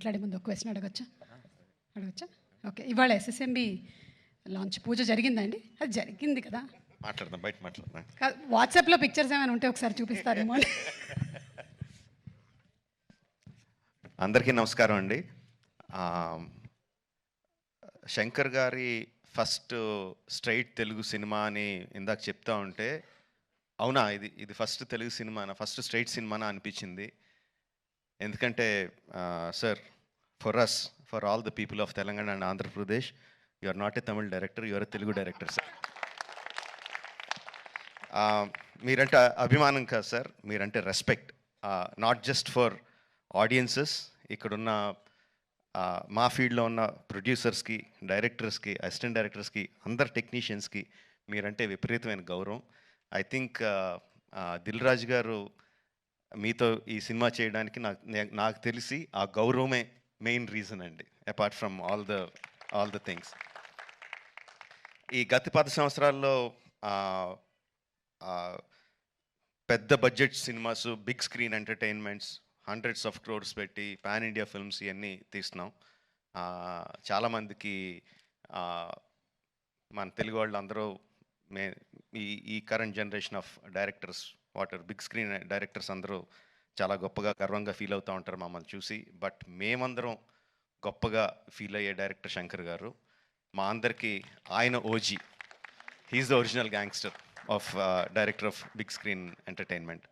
మాట్లాడే ముందు ఒక క్వశ్చన్ అడగచ్చా? ఓకే, ఇవాళ ఎస్ఎస్ఎంబి లాంచ్ పూజ జరిగిందండి? అది జరిగింది కదా? బయట మాట్లాడదాం. వాట్సాప్లో పిక్చర్స్ ఏమైనా ఉంటే ఒకసారి చూపిస్తారేమో అని. అందరికీ నమస్కారం అండి. శంకర్ గారి ఫస్ట్ స్ట్రైట్ తెలుగు సినిమా అని ఇందాక చెప్తా ఉంటే, అవునా ఇది ఫస్ట్ తెలుగు సినిమానా, ఫస్ట్ స్ట్రైట్ సినిమానా అనిపించింది. ఎందుకంటే sir, for all the people of Telangana and Andhra Pradesh, you are not a Tamil director, you are a Telugu director sir. మీరంటే అభిమానం కాదు సార్, మీరంటే respect. Not just for audiences, ఇక్కడున్న మా ఫీల్డ్లో ఉన్న ప్రొడ్యూసర్స్కి, డైరెక్టర్స్కి, అసిస్టెంట్ డైరెక్టర్స్కి, అందరు టెక్నీషియన్స్కి మీరంటే విపరీతమైన గౌరవం. ఐ థింక్ దిల్ రాజు గారు మీతో ఈ సినిమా చేయడానికి నాకు తెలిసి ఆ గౌరవమే మెయిన్ రీజన్ అండి, apart from all the things. ఈ గత 10 సంవత్సరాల్లో పెద్ద budget cinemas, big screen entertainments, hundreds of crores పెట్టి పాన్ ఇండియా ఫిల్మ్స్ ఇవన్నీ తీస్తున్నాం. చాలామందికి మన తెలుగు వాళ్ళు అందరూ ఈ current generation of directors, big screen directors అందరూ చాలా గొప్పగా గర్వంగా ఫీల్ అవుతూ ఉంటారు మమ్మల్ని చూసి. బట్ మేమందరం గొప్పగా ఫీల్ అయ్యే డైరెక్టర్ శంకర్ గారు. మా అందరికీ ఆయన OG. He's the original gangster of director of big screen entertainment.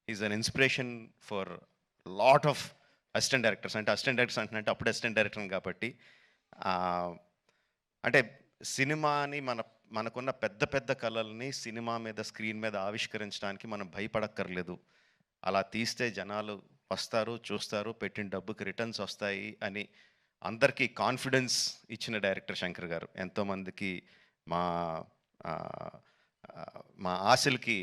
Is an inspiration for lot of assistant directors. అంటే అసిస్టెంట్ డైరెక్టర్స్ అంటే అప్పుడు అసిస్టెంట్ డైరెక్టర్ కాబట్టి, అంటే సినిమాని మనకున్న పెద్ద కళల్ని సినిమా మీద, స్క్రీన్ మీద ఆవిష్కరించడానికి మనం భయపడక్కర్లేదు. అలా తీస్తే జనాలు వస్తారు, చూస్తారు, పెట్టిన డబ్బుకి రిటర్న్స్ వస్తాయి అని అందరికీ కాన్ఫిడెన్స్ ఇచ్చిన డైరెక్టర్ శంకర్ గారు. ఎంతోమందికి మా ఆశలకి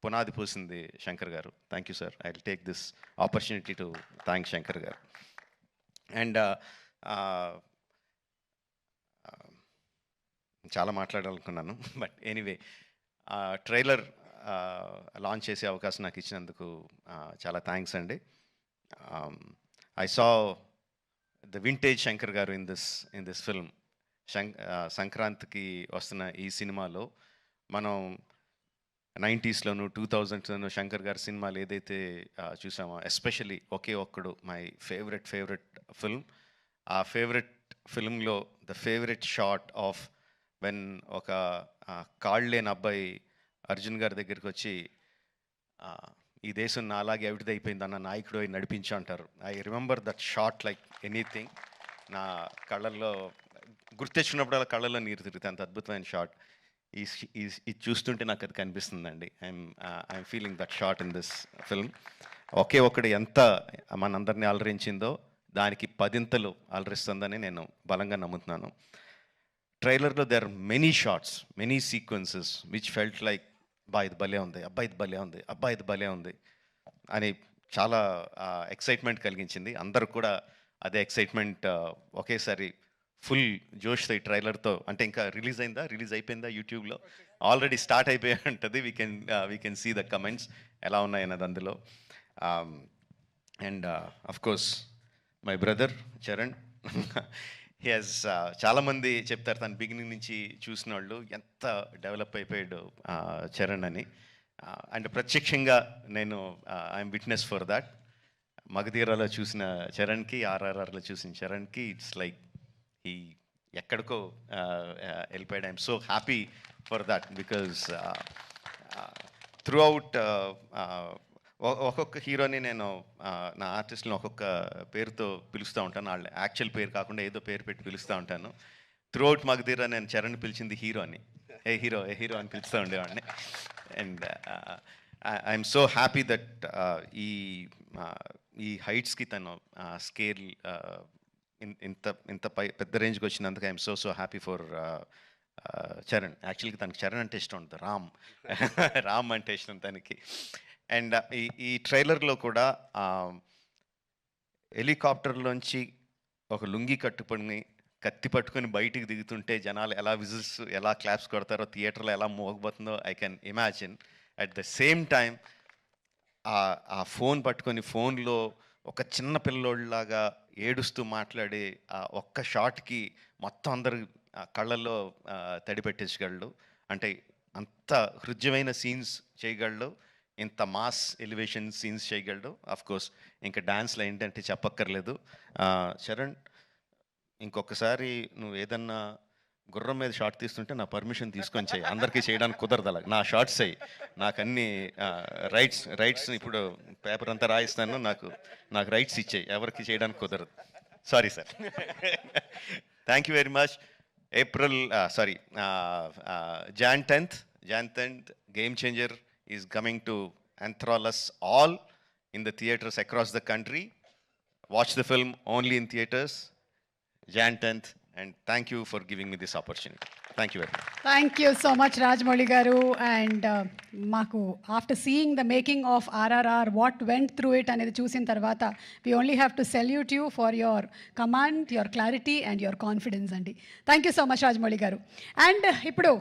పునాది పూసింది శంకర్ గారు. Thank you sir. I will take this opportunity to thank Shankar గారు. అండ్ చాలా మాట్లాడాలనుకున్నాను, బట్ ఎనీవే, ట్రైలర్ లాంచ్ చేసే అవకాశం నాకు ఇచ్చినందుకు చాలా థ్యాంక్స్ అండి. I saw the vintage Shankar గారు ఇన్ దిస్ ఫిల్మ్. సంక్రాంతికి వస్తున్న ఈ సినిమాలో మనం 90స్లోను 2000స్లోను శంకర్ గారి సినిమాలు ఏదైతే చూసామో, especially Oke Okkadu my favorite film. ఆ ఫేవరెట్ ఫిల్మ్లో the favorite shot of when ఒక కాళ్ళు లేని అబ్బాయి అర్జున్ గారి దగ్గరికి వచ్చి, ఈ దేశం నా అలాగే అవిటిదైపోయింది అన్న నాయకుడు నడిపించు అంటారు. I remember that shot like anything. నా కళ్ళల్లో గుర్తెచ్చినప్పుడు అలా కళ్ళల్లో నీరు తిరుగుతాయి, అంత అద్భుతమైన షాట్. ఇది చూస్తుంటే నాకు అది కనిపిస్తుందండి. I'm feeling that shot in this film. Oke Okkadu ఎంత మనందరినీ అలరించిందో దానికి 10 అలరిస్తుందని నేను బలంగా నమ్ముతున్నాను. ట్రైలర్లో there are many shots, many sequences which felt like, ఇది భలే ఉంది, ఇది భలే ఉంది అని చాలా ఎక్సైట్మెంట్ కలిగించింది. అందరూ కూడా అదే ఎక్సైట్మెంట్ ఒకేసారి ఫుల్ జోష్తో ఈ ట్రైలర్తో. అంటే ఇంకా రిలీజ్ అయిపోయిందా యూట్యూబ్లో? ఆల్రెడీ స్టార్ట్ అయిపోయి ఉంటుంది. We can see the comments ఎలా ఉన్నాయన్నది అందులో. And of course my brother Charan. He has, చాలామంది చెప్తారు తను బిగినింగ్ నుంచి చూసిన వాళ్ళు ఎంత డెవలప్ అయిపోయాడు చరణ్ అని. అండ్ ప్రత్యక్షంగా నేను ఐఎమ్ విట్నెస్ ఫర్ దాట్. మగధీరాలో చూసిన చరణ్కి, ఆర్ఆర్ఆర్లో చూసిన చరణ్కి ఇట్స్ లైక్ ఈ ఎక్కడికో వెళ్ళిపోయాడు. I'm so happy for that because through out ఒక్కొక్క హీరోని నేను నా ఆర్టిస్ట్ని ఒక్కొక్క పేరుతో పిలుస్తూ ఉంటాను. వాళ్ళ యాక్చువల్ పేరు కాకుండా ఏదో పేరు పెట్టి పిలుస్తూ ఉంటాను. త్రూ అవుట్ మగధీరా నేను చరణ్ పిలిచింది హీరో అని, ఏ హీరో అని పిలుస్తూ ఉండేవాడిని. And I'm so happy that ఈ హైట్స్కి తను స్కేల్ ఇంత పెద్ద రేంజ్కి వచ్చినందుకు I'm so happy for Charan. యాక్చువల్గా తనకి చరణ్ అంటే ఇష్టం ఉంటుంది, రామ్ అంటే ఇష్టం తనకి. అండ్ ఈ ట్రైలర్లో కూడా హెలికాప్టర్లోంచి ఒక లుంగి కట్టుకొని కత్తి పట్టుకొని బయటికి దిగుతుంటే జనాలు ఎలా విజిల్స్, ఎలా క్లాప్స్ కొడతారో, థియేటర్లో ఎలా మోగబోతుందో I can imagine. At the same time ఆ ఫోన్ పట్టుకొని ఫోన్లో ఒక చిన్న పిల్లోళ్ళలాగా ఏడుస్తూ మాట్లాడే ఆ ఒక్క షాట్కి మొత్తం అందరు కళ్ళల్లో తడి పెట్టించగలడు. అంటే అంత హృద్యమైన సీన్స్ చేయగలడు, ఇంత మాస్ ఎలివేషన్ సీన్స్ చేయగలడు. ఆఫ్ కోర్స్ ఇంకా డాన్స్లో ఏంటంటే చెప్పక్కర్లేదు. చరణ్, ఇంకొకసారి నువ్వు ఏదన్నా గుర్రం మీద షార్ట్ తీస్తుంటే నా పర్మిషన్ తీసుకొని చేయి. అందరికీ చేయడానికి కుదరదు అలా. నా షార్ట్స్ అయ్యి నాకు అన్ని రైట్స్ ఇప్పుడు పేపర్ అంతా రాయిస్తాను. నాకు రైట్స్ ఇచ్చేయి, ఎవరికి చేయడానికి కుదరదు. Sorry sir. Thank you very much. Jan 10th, Game Changer is coming to enthrall us all in the theaters across the country. Watch the film only in theaters, Jan 10th, and thank you for giving me this opportunity. Thank you very much. Thank you so much Rajamouli garu. And మాకు after seeing the making of RRR what went through it అనేది చూసిన తర్వాత we only have to salute you for your command, your clarity and your confidence అండి. Thank you so much Rajamouli garu. And ఇప్పుడు